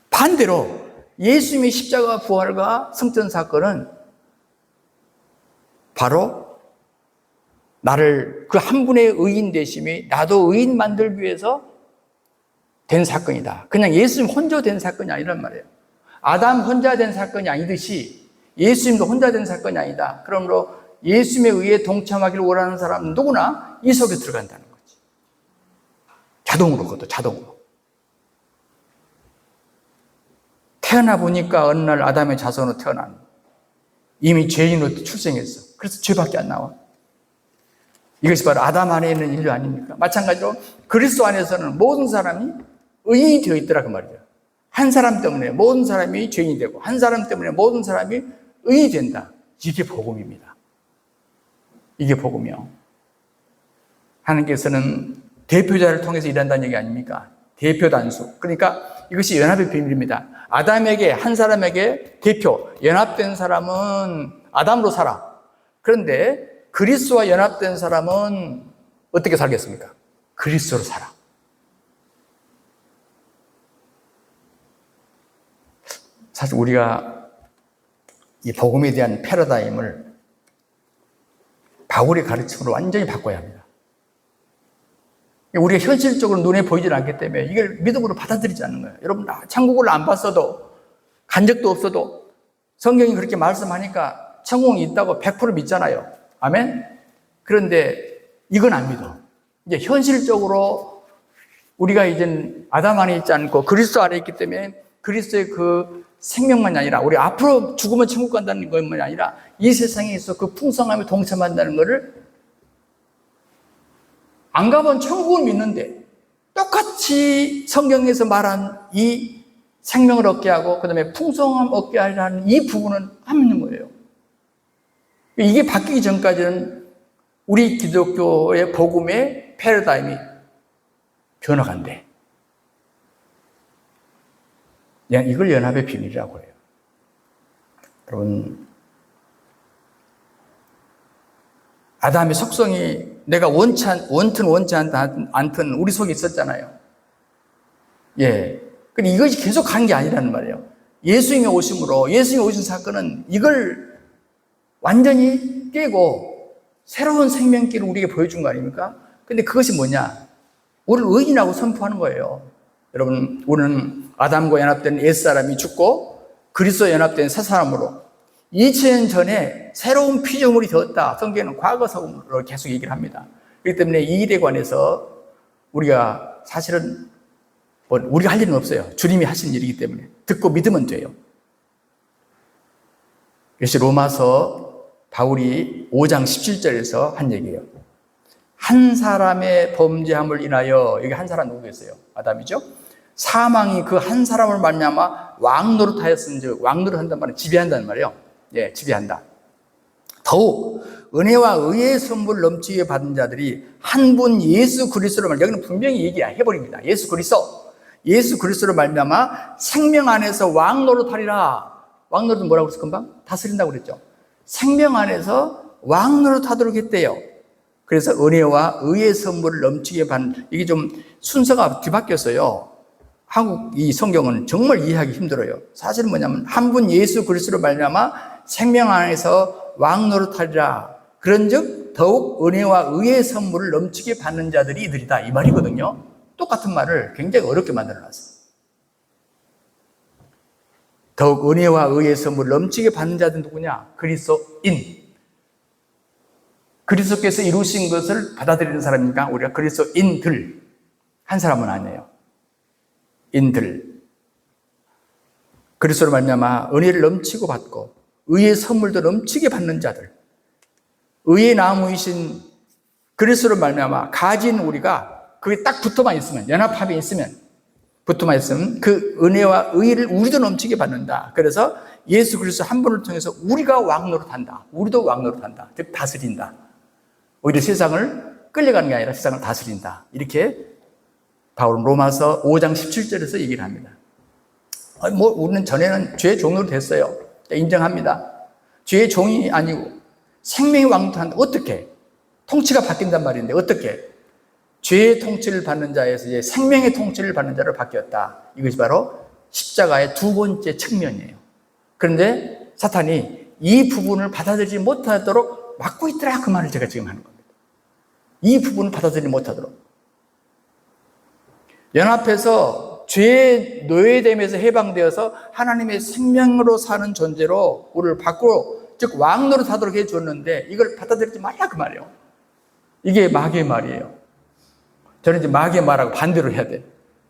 반대로 예수님의 십자가 부활과 승천 사건은 바로 나를 그 한 분의 의인 되심이 나도 의인 만들기 위해서 된 사건이다. 그냥 예수님 혼자 된 사건이 아니란 말이에요. 아담 혼자 된 사건이 아니듯이 예수님도 혼자 된 사건이 아니다. 그러므로 예수님에 의해 동참하기를 원하는 사람은 누구나 이 속에 들어간다는 거지. 자동으로, 그것도 자동으로. 태어나 보니까 어느 날 아담의 자손으로 태어난, 이미 죄인으로 출생했어. 그래서 죄밖에 안 나와. 이것이 바로 아담 안에 있는 인류 아닙니까? 마찬가지로 그리스도 안에서는 모든 사람이 의인이 되어 있더라 그 말이죠. 한 사람 때문에 모든 사람이 죄인이 되고 한 사람 때문에 모든 사람이 의인이 된다. 이게 복음입니다. 이게 복음이요. 하나님께서는 대표자를 통해서 일한다는 얘기 아닙니까? 대표 단수. 그러니까 이것이 연합의 비밀입니다. 아담에게, 한 사람에게 대표, 연합된 사람은 아담으로 살아. 그런데 그리스도와 연합된 사람은 어떻게 살겠습니까? 그리스도로 살아. 사실 우리가 이 복음에 대한 패러다임을 바울의 가르침으로 완전히 바꿔야 합니다. 우리가 현실적으로 눈에 보이질 않기 때문에 이걸 믿음으로 받아들이지 않는 거예요. 여러분, 천국을 안 봤어도, 간 적도 없어도 성경이 그렇게 말씀하니까 천국이 있다고 100% 믿잖아요. 아멘? 그런데 이건 안 믿어. 이제 현실적으로 우리가 이제 아담 안에 있지 않고 그리스도 안에 있기 때문에 그리스도의 그 생명만이 아니라 우리 앞으로 죽으면 천국 간다는 것만이 아니라 이 세상에 있어 그 풍성함에 동참한다는 것을 안 가본 천국을 믿는데 똑같이 성경에서 말한 이 생명을 얻게 하고 그 다음에 풍성함 얻게 하려는 이 부분은 안 믿는 거예요. 이게 바뀌기 전까지는 우리 기독교의 복음의 패러다임이 변화간대. 이걸 연합의 비밀이라고 해요. 여러분, 아담의 속성이 내가 원치 않든 우리 속에 있었잖아요. 예. 근데 이것이 계속 가는 게 아니라는 말이에요. 예수님이 오심으로, 예수님이 오신 사건은 이걸 완전히 깨고 새로운 생명길을 우리에게 보여준 거 아닙니까? 근데 그것이 뭐냐? 우리를 의인이라고 선포하는 거예요. 여러분, 우리는 아담과 연합된 옛사람이 죽고 그리스도와 연합된 새 사람으로 2000년 전에 새로운 피조물이 되었다. 성경은 과거성으로 계속 얘기를 합니다. 그렇기 때문에 이 일에 관해서 우리가 사실은 우리가 할 일은 없어요. 주님이 하신 일이기 때문에 듣고 믿으면 돼요. 이것이 로마서 바울이 5장 17절에서 한 얘기예요. 한 사람의 범죄함을 인하여, 여기 한 사람 누구겠어요? 아담이죠? 사망이 그 한 사람을 말미암아 왕노릇하였은즉, 왕노릇한단 말은 지배한다는 말이에요. 예, 지배한다. 더욱 은혜와 의의 선물 넘치게 받은 자들이 한 분 예수 그리스도로 말미암아, 여기는 분명히 얘기해버립니다. 예수 그리스도로 말미암아 생명 안에서 왕노릇하리라. 왕노릇은 뭐라고 그랬어? 금방? 다스린다고 그랬죠. 생명 안에서 왕노릇하도록 했대요. 그래서 은혜와 의의 선물을 넘치게 받는, 이게 좀 순서가 뒤바뀌었어요. 한국 이 성경은 정말 이해하기 힘들어요. 사실은 뭐냐면 한 분 예수 그리스도로 말미암아 생명 안에서 왕노릇하리라. 그런즉 더욱 은혜와 의의 선물을 넘치게 받는 자들이 이들이다, 이 말이거든요. 똑같은 말을 굉장히 어렵게 만들어놨어요. 더욱 은혜와 의의 선물을 넘치게 받는 자들은 누구냐? 그리스도인. 그리스도께서 이루신 것을 받아들이는 사람이니까 우리가 그리스도인들, 한 사람은 아니에요. 인들. 그리스도로 말미암아 은혜를 넘치고 받고 의의 선물도 넘치게 받는 자들, 의의 나무이신 그리스도로 말미암아 가진 우리가 그게 딱 붙어만 있으면, 연합함이 있으면, 말씀, 그 은혜와 의를 우리도 넘치게 받는다. 그래서 예수 그리스도 한 분을 통해서 우리가 왕노릇한다. 우리도 왕노릇한다. 즉 다스린다. 오히려 세상을 끌려가는 게 아니라 세상을 다스린다. 이렇게 바울은 로마서 5장 17절에서 얘기를 합니다. 우리는 전에는 죄의 종으로 됐어요. 인정합니다. 죄의 종이 아니고 생명의 왕도 한다. 어떻게? 통치가 바뀐단 말인데 어떻게? 죄의 통치를 받는 자에서 이제 생명의 통치를 받는 자로 바뀌었다. 이것이 바로 십자가의 두 번째 측면이에요. 그런데 사탄이 이 부분을 받아들이지 못하도록 막고 있더라. 그 말을 제가 지금 하는 겁니다. 이 부분을 받아들이지 못하도록. 연합해서 죄의 노예됨에서 해방되어서 하나님의 생명으로 사는 존재로 우리를 바꾸고, 즉 왕노릇 하도록 해줬는데 이걸 받아들이지 말라 그 말이에요. 이게 마귀의 말이에요. 저는 이제 마귀의 말하고 반대로 해야 돼.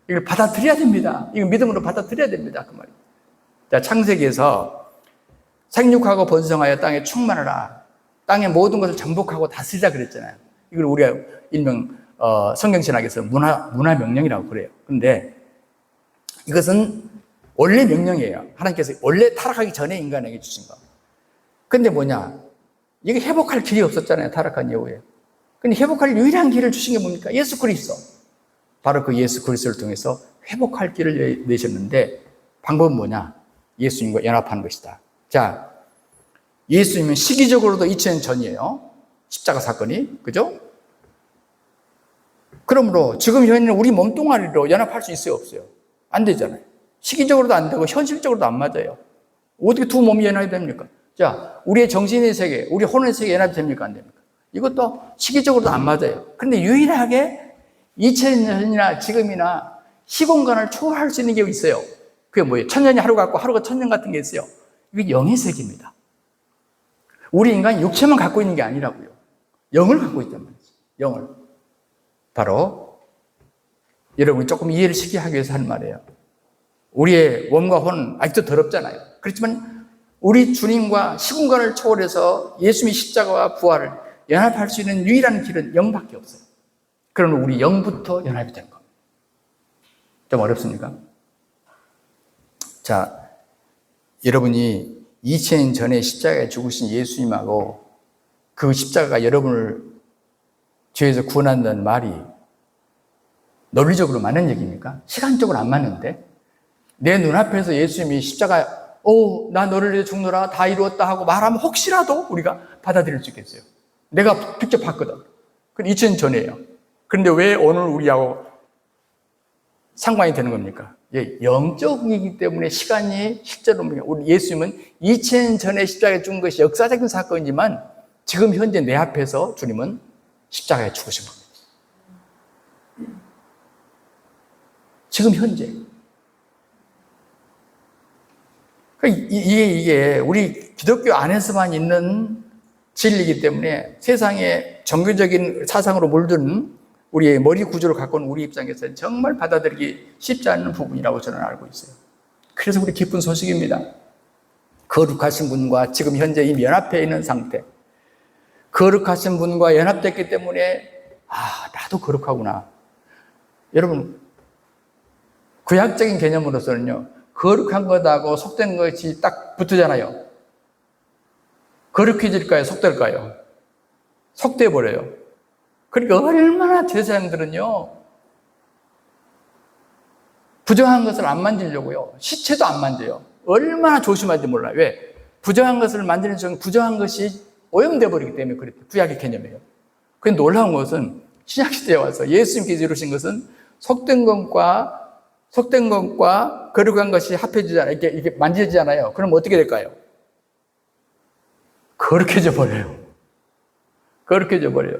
이걸 받아들여야 됩니다. 이거 믿음으로 받아들여야 됩니다. 그 말이에요. 자, 창세기에서 생육하고 번성하여 땅에 충만하라. 땅의 모든 것을 정복하고 다스리자 그랬잖아요. 이걸 우리가 일명 성경신학에서 문화 명령이라고 그래요. 그런데 이것은 원래 명령이에요. 하나님께서 원래 타락하기 전에 인간에게 주신 거. 근데 뭐냐? 이게 회복할 길이 없었잖아요. 타락한 이후에. 근데 회복할 유일한 길을 주신 게 뭡니까? 예수 그리스도. 바로 그 예수 그리스도를 통해서 회복할 길을 내셨는데 방법은 뭐냐? 예수님과 연합하는 것이다. 자, 예수님은 시기적으로도 2000년 전이에요. 십자가 사건이. 그죠? 그러므로 지금 현재는 우리 몸뚱아리로 연합할 수 있어요? 없어요? 안 되잖아요. 시기적으로도 안 되고 현실적으로도 안 맞아요. 어떻게 두 몸이 연합이 됩니까? 자, 우리의 정신의 세계, 우리 혼의 세계 연합이 됩니까? 안 됩니까? 이것도 시기적으로도 안 맞아요. 그런데 유일하게 2000년이나 지금이나 시공간을 초월할 수 있는 게 있어요. 그게 뭐예요? 1000년이 하루 같고 하루가 1000년 같은 게 있어요. 이게 영의 세계입니다. 우리 인간이 육체만 갖고 있는 게 아니라고요. 영을 갖고 있단 말이죠. 영을. 바로 여러분이 조금 이해를 쉽게 하기 위해서 하는 말이에요. 우리의 몸과 혼은 아직도 더럽잖아요. 그렇지만 우리 주님과 시공간을 초월해서 예수님의 십자가와 부활을 연합할 수 있는 유일한 길은 영밖에 없어요. 그러면 우리 영부터 연합이 된 겁니다. 좀 어렵습니까? 자, 여러분이 2000년 전에 십자가에 죽으신 예수님하고 그 십자가가 여러분을 죄에서 구원한다는 말이 논리적으로 맞는 얘기입니까? 시간적으로 안 맞는데? 내 눈앞에서 예수님이 십자가, 나 너를 위해 죽노라, 다 이루었다 하고 말하면 혹시라도 우리가 받아들일 수 있겠어요. 내가 직접 봤거든. 그건 2000년 전이에요. 그런데 왜 오늘 우리하고 상관이 되는 겁니까? 영적이기 때문에 시간이 실제로 우리 예수님은 2000년 전에 십자가에 죽은 것이 역사적인 사건이지만 지금 현재 내 앞에서 주님은 십자가에 죽으신 겁니다. 지금 현재. 이게 우리 기독교 안에서만 있는 진리이기 때문에 세상의 종교적인 사상으로 물든 우리의 머리 구조를 갖고 있는 우리 입장에서는 정말 받아들이기 쉽지 않은 부분이라고 저는 알고 있어요. 그래서 우리 기쁜 소식입니다. 거룩하신 분과 지금 현재 이미 연합해 있는 상태. 거룩하신 분과 연합됐기 때문에 나도 거룩하구나. 여러분, 구약적인 개념으로서는요, 거룩한 것하고 속된 것이 딱 붙으잖아요. 거룩해질까요? 속될까요? 속돼버려요. 그러니까 얼마나 제사장들은요, 부정한 것을 안 만지려고요. 시체도 안 만져요. 얼마나 조심하지 몰라요. 왜? 부정한 것을 만지는 순간 부정한 것이 오염돼 버리기 때문에 그랬대요. 구약의 개념이에요. 그런데 놀라운 것은 신약시대에 와서 예수님께서 이루신 것은 속된 것과 거룩한 것이 합해지잖아요. 이렇게 만지잖아요. 그럼 어떻게 될까요? 거룩해져 버려요. 거룩해져 버려요.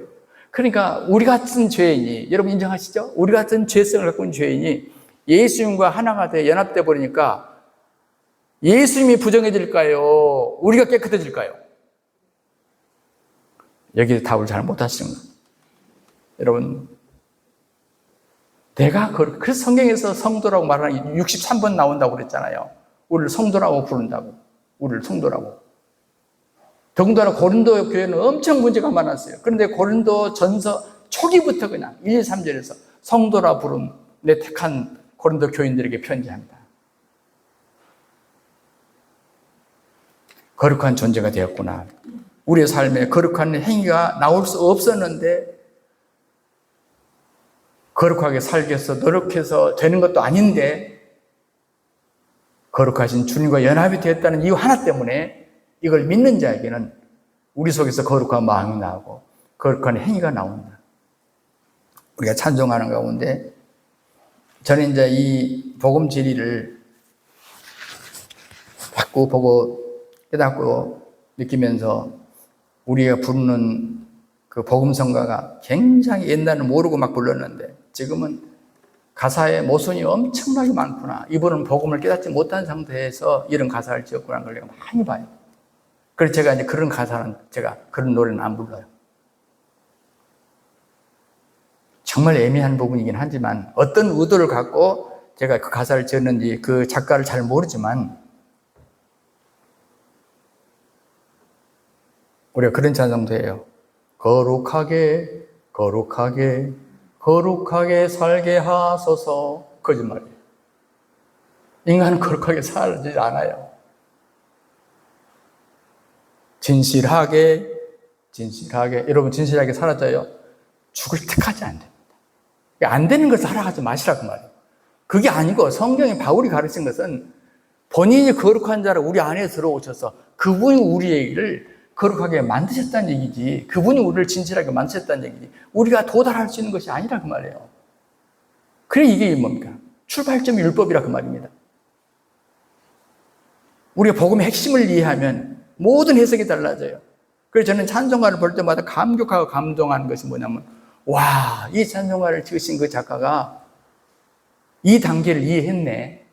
그러니까 우리 같은 죄인이, 여러분 인정하시죠? 우리 같은 죄성을 갖고 있는 죄인이 예수님과 하나가 돼 연합돼 버리니까 예수님이 부정해질까요? 우리가 깨끗해질까요? 여기서 답을 잘 못하시는 거예요. 여러분, 내가 그래서 성경에서 성도라고 말하는 63번 나온다고 그랬잖아요. 우리를 성도라고 부른다고. 우리를 성도라고. 더군다나 고린도 교회는 엄청 문제가 많았어요. 그런데 고린도 전서 초기부터 그냥 1, 2, 3절에서 성도라 부른 내 택한 고린도 교인들에게 편지합니다. 거룩한 존재가 되었구나. 우리의 삶에 거룩한 행위가 나올 수 없었는데 거룩하게 살기 위해서 노력해서 되는 것도 아닌데 거룩하신 주님과 연합이 되었다는 이유 하나 때문에 이걸 믿는 자에게는 우리 속에서 거룩한 마음이 나오고 거룩한 행위가 나온다. 우리가 찬송하는 가운데 저는 이제 이 복음 진리를 자꾸 보고 깨닫고 느끼면서 우리가 부르는 그 복음성가가 굉장히 옛날에는 모르고 막 불렀는데 지금은 가사에 모순이 엄청나게 많구나. 이분은 복음을 깨닫지 못한 상태에서 이런 가사를 지었구나 하는 걸 내가 많이 봐요. 그래서 제가 이제 그런 가사는 그런 노래는 안 불러요. 정말 애매한 부분이긴 하지만 어떤 의도를 갖고 제가 그 가사를 지었는지 그 작가를 잘 모르지만 우리가 그런 찬송도 해요. 거룩하게 거룩하게 거룩하게 살게 하소서. 거짓말이에요. 인간은 거룩하게 살지 않아요. 진실하게 여러분 진실하게 살았어요. 죽을 때까지 안 됩니다. 안 되는 걸 살아가지 마시라고 말이에요. 그게 아니고 성경에 바울이 가르친 것은 본인이 거룩한 자를 우리 안에 들어오셔서 그분이 우리를 거룩하게 만드셨다는 얘기지, 그분이 우리를 진실하게 만드셨다는 얘기지, 우리가 도달할 수 있는 것이 아니라 그 말이에요. 그래 이게 뭡니까? 출발점이 율법이라 그 말입니다. 우리가 복음의 핵심을 이해하면 모든 해석이 달라져요. 그래서 저는 찬송가를 볼 때마다 감격하고 감동하는 것이 뭐냐면, 와, 이 찬송가를 지으신 그 작가가 이 단계를 이해했네.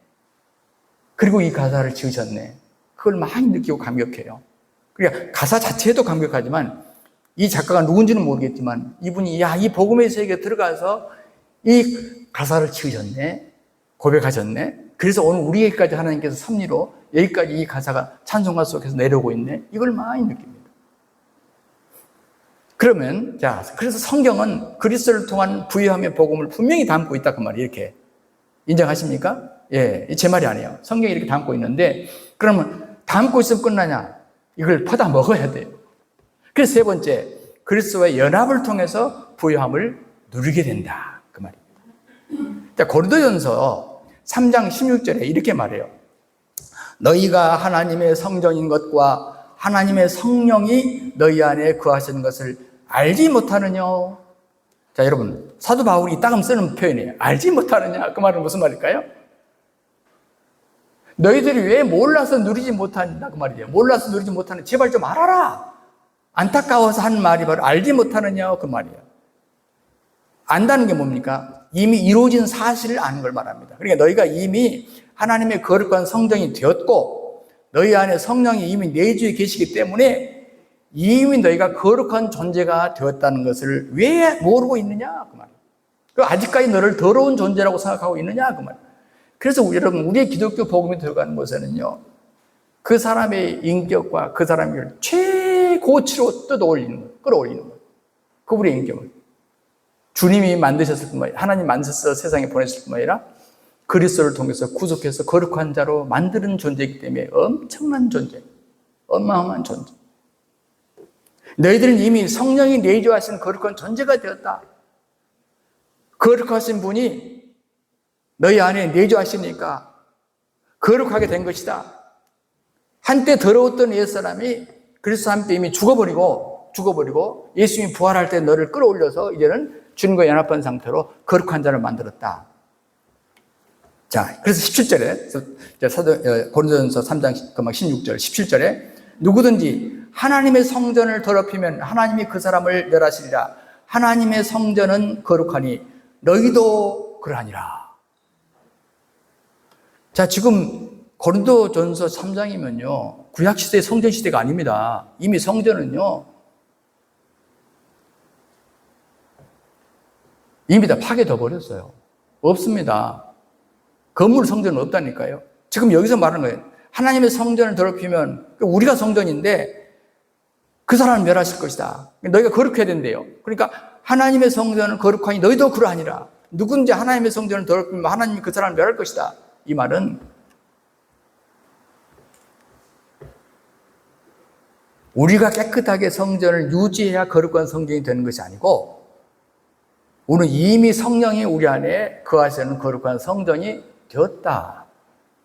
그리고 이 가사를 지으셨네. 그걸 많이 느끼고 감격해요. 그러니까 가사 자체도 감격하지만 이 작가가 누군지는 모르겠지만 이분이 이 복음의 세계에 들어가서 이 가사를 지으셨네. 고백하셨네. 그래서 오늘 우리에게까지 하나님께서 섭리로 여기까지 이 가사가 찬송가 속에서 내려오고 있네. 이걸 많이 느낍니다. 그러면 그래서 성경은 그리스도를 통한 부유함의 복음을 분명히 담고 있다 그 말이에요. 이렇게 인정하십니까? 예, 제 말이 아니에요. 성경이 이렇게 담고 있는데 그러면 담고 있으면 끝나냐? 이걸 퍼다 먹어야 돼요. 그래서 세 번째, 그리스도와의 연합을 통해서 부유함을 누리게 된다 그 말입니다. 자, 고린도전서 3장 16절에 이렇게 말해요. 너희가 하나님의 성전인 것과 하나님의 성령이 너희 안에 거하시는 것을 알지 못하느냐? 자, 여러분, 사도 바울이 이따금 쓰는 표현이에요. 알지 못하느냐? 그 말은 무슨 말일까요? 너희들이 왜 몰라서 누리지 못한다 그 말이에요. 몰라서 누리지 못하는, 제발 좀 알아라. 안타까워서 하는 말이 바로 알지 못하느냐 그 말이에요. 안다는 게 뭡니까? 이미 이루어진 사실을 아는 걸 말합니다. 그러니까 너희가 이미 하나님의 거룩한 성전이 되었고 너희 안에 성령이 이미 내주에 계시기 때문에 이미 너희가 거룩한 존재가 되었다는 것을 왜 모르고 있느냐 그 말이에요. 아직까지 너를 더러운 존재라고 생각하고 있느냐 그 말이에요. 그래서 여러분, 우리의 기독교 복음이 들어가는 것에는요, 그 사람의 인격과 그 사람을 최고치로 끌어올리는 거예요. 그분의 인격을. 주님이 만드셨을 뿐만 아니라, 하나님 만드셔서 세상에 보내셨을 뿐만 아니라 그리스도를 통해서 구속해서 거룩한 자로 만드는 존재이기 때문에 엄청난 존재, 어마어마한 존재. 너희들은 이미 성령이 내주하신 거룩한 존재가 되었다. 거룩하신 분이 너희 안에 내주하시니까 거룩하게 된 것이다. 한때 더러웠던 옛사람이 그리스도 함께 이미 죽어버리고 예수님이 부활할 때 너를 끌어올려서 이제는 주님과 연합한 상태로 거룩한 자를 만들었다. 자, 그래서 17절에 고린도전서 3장 16절 17절에 누구든지 하나님의 성전을 더럽히면 하나님이 그 사람을 멸하시리라. 하나님의 성전은 거룩하니 너희도 그러하니라. 자, 지금 고린도전서 3장이면요 구약시대의 성전시대가 아닙니다. 이미 성전은요 이미 다 파괴돼 버렸어요. 없습니다. 건물 성전은 없다니까요. 지금 여기서 말하는 거예요. 하나님의 성전을 더럽히면 우리가 성전인데 그 사람을 멸하실 것이다. 너희가 거룩해야 된대요. 그러니까 하나님의 성전은 거룩하니 너희도 그러하니라. 누군지 하나님의 성전을 더럽히면 하나님이 그 사람을 멸할 것이다. 이 말은 우리가 깨끗하게 성전을 유지해야 거룩한 성전이 되는 것이 아니고 우리는 이미 성령이 우리 안에 거하시는 거룩한 성전이 되었다.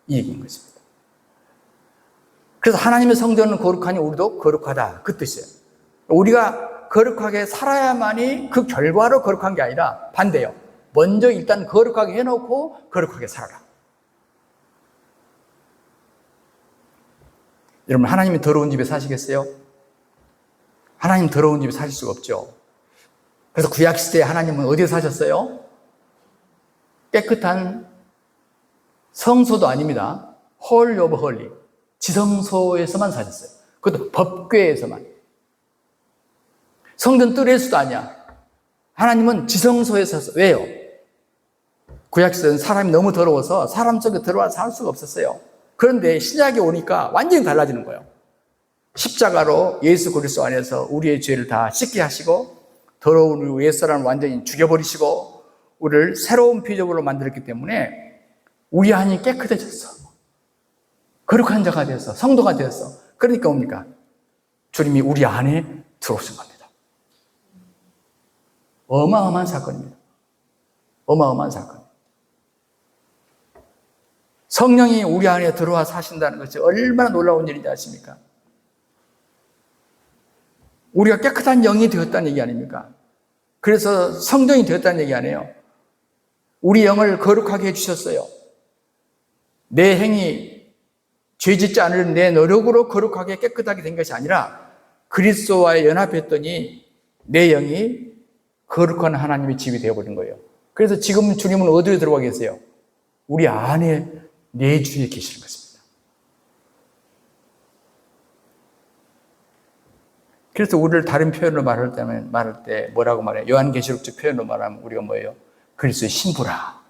이 얘기인 것입니다. 그래서 하나님의 성전은 거룩하니 우리도 거룩하다. 그 뜻이에요. 우리가 거룩하게 살아야만이 그 결과로 거룩한 게 아니라 반대예요. 먼저 일단 거룩하게 해놓고 거룩하게 살아라. 여러분, 하나님이 더러운 집에 사시겠어요? 하나님 더러운 집에 사실 수가 없죠. 그래서 구약시대에 하나님은 어디에 사셨어요? 깨끗한 성소도 아닙니다. 홀리 오브 홀리, 지성소에서만 사셨어요. 그것도 법궤에서만. 성전 뜰에서도 아니야. 하나님은 지성소에서. 왜요? 구약시대는 사람이 너무 더러워서 사람 속에 들어와서 살 수가 없었어요. 그런데 신약에 오니까 완전히 달라지는 거예요. 십자가로 예수 그리스도 안에서 우리의 죄를 다 씻게 하시고 더러운 우리 옛사람을 완전히 죽여버리시고 우리를 새로운 피조물로 만들었기 때문에 우리 안이 깨끗해졌어. 거룩한 자가 되었어. 성도가 되었어. 그러니까 뭡니까? 주님이 우리 안에 들어오신 겁니다. 어마어마한 사건입니다. 어마어마한 사건. 성령이 우리 안에 들어와 사신다는 것이 얼마나 놀라운 일인지 아십니까? 우리가 깨끗한 영이 되었다는 얘기 아닙니까? 그래서 성전이 되었다는 얘기 아니에요. 우리 영을 거룩하게 해주셨어요. 내 행위, 죄짓지 않을 내 노력으로 거룩하게 깨끗하게 된 것이 아니라 그리스도와의 연합했더니 내 영이 거룩한 하나님의 집이 되어버린 거예요. 그래서 지금 주님은 어디로 들어가 계세요? 우리 안에 내주에 계시는 것입니다. 그래서 우리를 다른 표현으로 말할 때 뭐라고 말해요? 요한계시록적 표현으로 말하면 우리가 뭐예요? 그리스도의 신부라.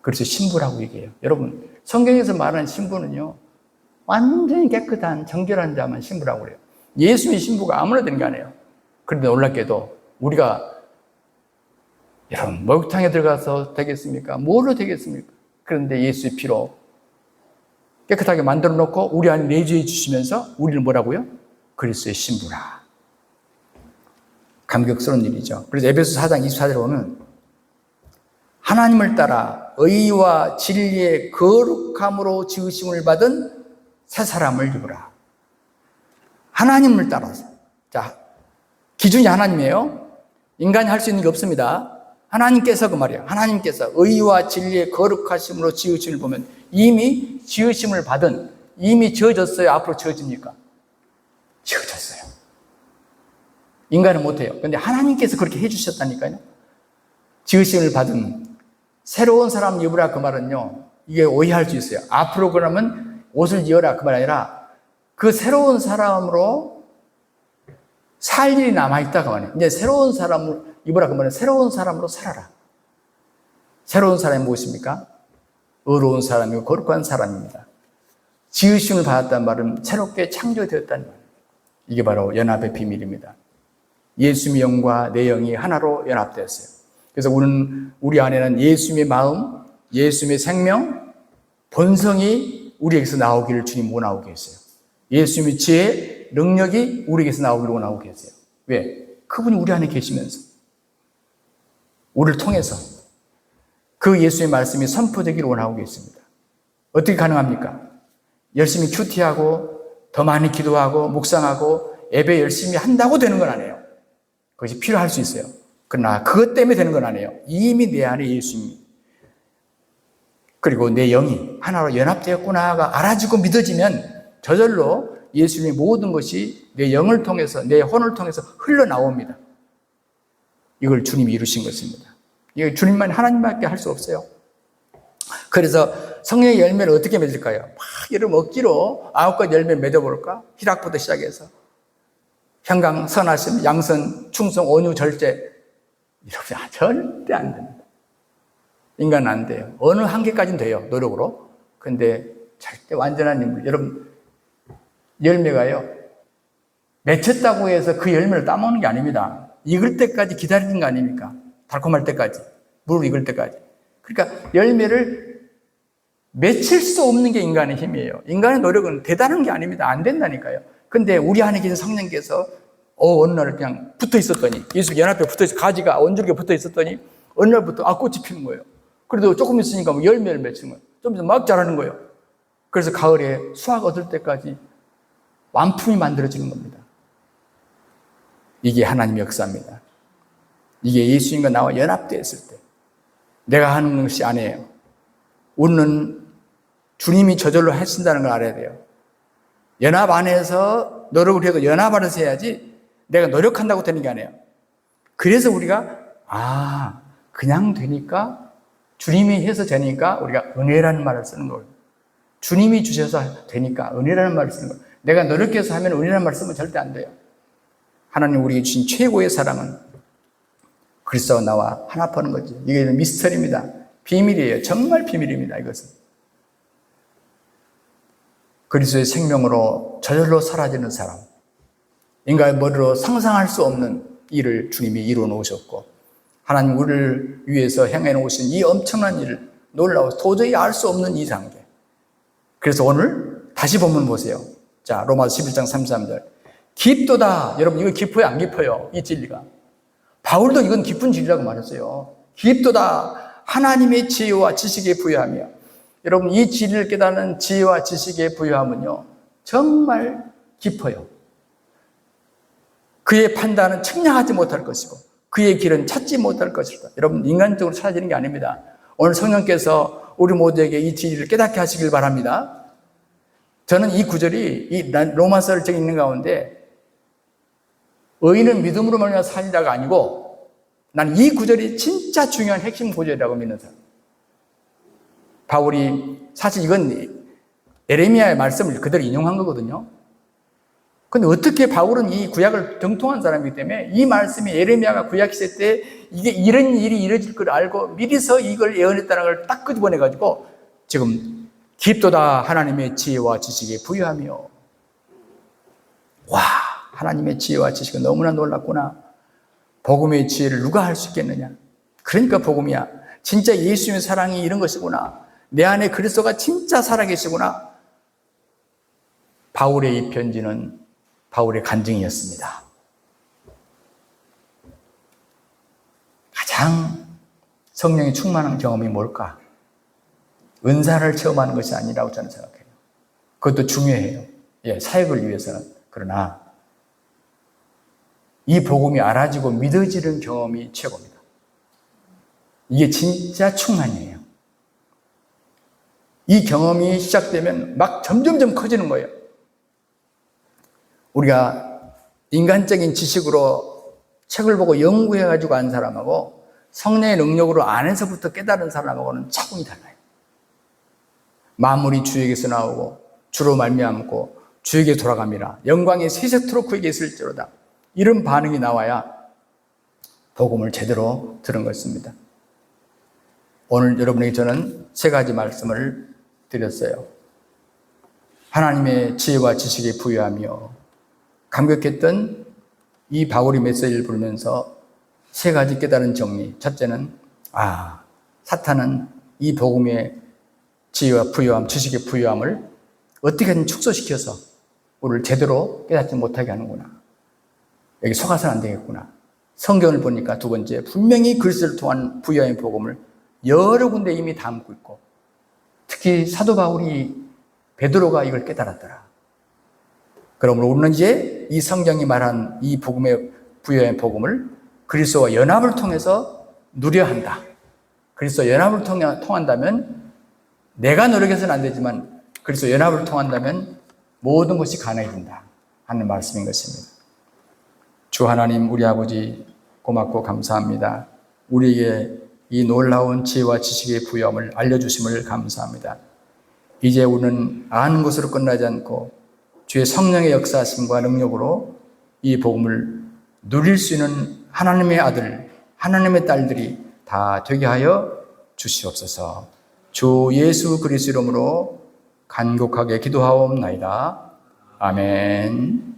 그리스도의 신부라고 얘기해요. 여러분, 성경에서 말하는 신부는요, 완전히 깨끗한 정결한 자만 신부라고 그래요. 예수의 신부가 아무나 되는 게 아니에요. 그런데 놀랍게도 우리가 여러분, 목욕탕에 들어가서 되겠습니까? 뭘로 되겠습니까? 그런데 예수의 피로 깨끗하게 만들어 놓고 우리 안에 내주해 주시면서 우리는 뭐라고요? 그리스도의 신부라. 감격스러운 일이죠. 그래서 에베소 4장 24절에 보면 하나님을 따라 의와 진리의 거룩함으로 지으심을 받은 새 사람을 입으라. 하나님을 따라서. 자, 기준이 하나님이에요. 인간이 할 수 있는 게 없습니다. 하나님께서 그 말이에요. 하나님께서 의와 진리의 거룩하심으로 지으심을 보면 이미 지으심을 받은, 이미 지어졌어요? 앞으로 지어집니까? 지어졌어요. 인간은 못해요. 그런데 하나님께서 그렇게 해주셨다니까요. 지으심을 받은 새로운 사람 입으라 그 말은요, 이게 오해할 수 있어요. 앞으로 그러면 옷을 지어라 그 말 아니라 그 새로운 사람으로 살 일이 남아있다 그 말이에요. 이제 새로운 사람을 입으라 그 말은 새로운 사람으로 살아라. 새로운 사람이 무엇입니까? 의로운 사람이고 거룩한 사람입니다. 지으심을 받았다는 말은 새롭게 창조되었다는 말이에요. 이게 바로 연합의 비밀입니다. 예수님의 영과 내 영이 하나로 연합되었어요. 그래서 우리 안에는 예수님의 마음, 예수님의 생명, 본성이 우리에게서 나오기를 주님 원하고 계세요. 예수님의 지혜, 능력이 우리에게서 나오기를 원하고 계세요. 왜? 그분이 우리 안에 계시면서 우리를 통해서 그 예수의 말씀이 선포되기를 원하고 계십니다. 어떻게 가능합니까? 열심히 큐티하고 더 많이 기도하고 묵상하고 예배 열심히 한다고 되는 건 아니에요. 그것이 필요할 수 있어요. 그러나 그것 때문에 되는 건 아니에요. 이미 내 안에 예수님이 그리고 내 영이 하나로 연합되었구나가 알아지고 믿어지면 저절로 예수님의 모든 것이 내 영을 통해서 내 혼을 통해서 흘러나옵니다. 이걸 주님이 이루신 것입니다. 이거 주님만 하나님밖에 할 수 없어요. 그래서 성령의 열매를 어떻게 맺을까요? 막 여러분 억지로 9가지 열매를 맺어볼까? 희락부터 시작해서 평강, 선하심, 양선, 충성, 온유, 절제. 이렇게 절대 안 됩니다. 인간은 안 돼요. 어느 한계까지는 돼요. 노력으로. 근데 절대 완전한 인물. 여러분 열매가요. 맺혔다고 해서 그 열매를 따먹는 게 아닙니다. 익을 때까지 기다리는 거 아닙니까? 달콤할 때까지. 물을 익을 때까지. 그러니까 열매를 맺힐 수 없는 게 인간의 힘이에요. 인간의 노력은 대단한 게 아닙니다. 안 된다니까요. 근데 우리 안에 계신 성령께서 어느 날 그냥 붙어 있었더니, 예수 연합에 붙어 있어, 가지가 원줄기에 붙어 있었더니 어느 날부터 꽃이 피는 거예요. 그래도 조금 있으니까 뭐 열매를 맺히는 거예요. 좀 더 막 자라는 거예요. 그래서 가을에 수확 얻을 때까지 완품이 만들어지는 겁니다. 이게 하나님의 역사입니다. 이게 예수님과 나와 연합되었을 때 내가 하는 것이 아니에요. 우리는 주님이 저절로 하신다는 걸 알아야 돼요. 연합 안에서 노력을 해도 연합 안에서 해야지 내가 노력한다고 되는 게 아니에요. 그래서 우리가 그냥 되니까 주님이 해서 되니까 우리가 은혜라는 말을 쓰는 거예요. 주님이 주셔서 되니까 은혜라는 말을 쓰는 거예요. 내가 노력해서 하면 은혜라는 말을 쓰면 절대 안 돼요. 하나님 우리에게 주신 최고의 사랑은 그리스도와 나와 하나파는 거지. 이게 미스터리입니다. 비밀이에요. 정말 비밀입니다. 이것은 그리스도의 생명으로 저절로 사라지는 사람, 인간의 머리로 상상할 수 없는 일을 주님이 이루어 놓으셨고, 하나님 우리를 위해서 행해 놓으신 이 엄청난 일, 놀라워 도저히 알 수 없는 이 단계. 그래서 오늘 다시 본문 보세요. 자, 로마서 11장 33절. 깊도다. 여러분 이거 깊어요 안 깊어요? 이 진리가. 바울도 이건 깊은 진리라고 말했어요. 깊도다. 하나님의 지혜와 지식에 부여하며. 여러분 이 진리를 깨닫는 지혜와 지식에 부여함은요 정말 깊어요. 그의 판단은 측량하지 못할 것이고 그의 길은 찾지 못할 것이다. 여러분 인간적으로 찾아지는 게 아닙니다. 오늘 성령께서 우리 모두에게 이 진리를 깨닫게 하시길 바랍니다. 저는 이 구절이 이 로마서를 제가 읽는 가운데 의인은 믿음으로 말미암아 살리라가 아니고 난 이 구절이 진짜 중요한 핵심 구절이라고 믿는 사람. 바울이 사실 이건 예레미야의 말씀을 그대로 인용한 거거든요. 근데 어떻게 바울은 이 구약을 정통한 사람이기 때문에 이 말씀이 예레미야가 구약 시대 때 이게 이런 일이 이루어질 걸 알고 미리서 이걸 예언했다는 걸 딱 끄집어내가지고 지금 깊도다 하나님의 지혜와 지식에 부여하며. 와, 하나님의 지혜와 지식은 너무나 놀랍구나. 복음의 지혜를 누가 할 수 있겠느냐. 그러니까 복음이야. 진짜 예수님의 사랑이 이런 것이구나. 내 안에 그리스도가 진짜 살아계시구나. 바울의 이 편지는 바울의 간증이었습니다. 가장 성령이 충만한 경험이 뭘까? 은사를 체험하는 것이 아니라고 저는 생각해요. 그것도 중요해요. 예, 사역을 위해서는. 그러나 이 복음이 알아지고 믿어지는 경험이 최고입니다. 이게 진짜 충만이에요. 이 경험이 시작되면 막 점점점 커지는 거예요. 우리가 인간적인 지식으로 책을 보고 연구해가지고 안 사람하고 성령의 능력으로 안에서부터 깨달은 사람하고는 차원이 달라요. 만물이 주에게서 나오고 주로 말미암고 주에게 돌아갑니다. 영광이 세세토록 그에게 있을지로다. 이런 반응이 나와야 복음을 제대로 들은 것입니다. 오늘 여러분에게 저는 세 가지 말씀을 드렸어요. 하나님의 지혜와 지식에 부여하며 감격했던 이 바울이 메시지를 부르면서 세 가지 깨달은 정리. 첫째는 사탄은 이 복음의 지혜와 부여함, 지식의 부여함을 어떻게든 축소시켜서 우리를 제대로 깨닫지 못하게 하는구나. 여기 속아서는 안 되겠구나. 성경을 보니까 두 번째, 분명히 그리스도를 통한 부여의 복음을 여러 군데 이미 담고 있고 특히 사도 바울이 베드로가 이걸 깨달았더라. 그러므로 우리는 이제 이 성경이 말한 이 복음의 부여의 복음을 그리스도와 연합을 통해서 누려야 한다. 그리스도 연합을 통한다면 내가 노력해서는 안 되지만 그리스도 연합을 통한다면 모든 것이 가능해진다 하는 말씀인 것입니다. 주 하나님 우리 아버지 고맙고 감사합니다. 우리에게 이 놀라운 지혜와 지식의 부여함을 알려주심을 감사합니다. 이제 우리는 아는 것으로 끝나지 않고 주의 성령의 역사하심과 능력으로 이 복음을 누릴 수 있는 하나님의 아들, 하나님의 딸들이 다 되게 하여 주시옵소서. 주 예수 그리스도 이름으로 간곡하게 기도하옵나이다. 아멘.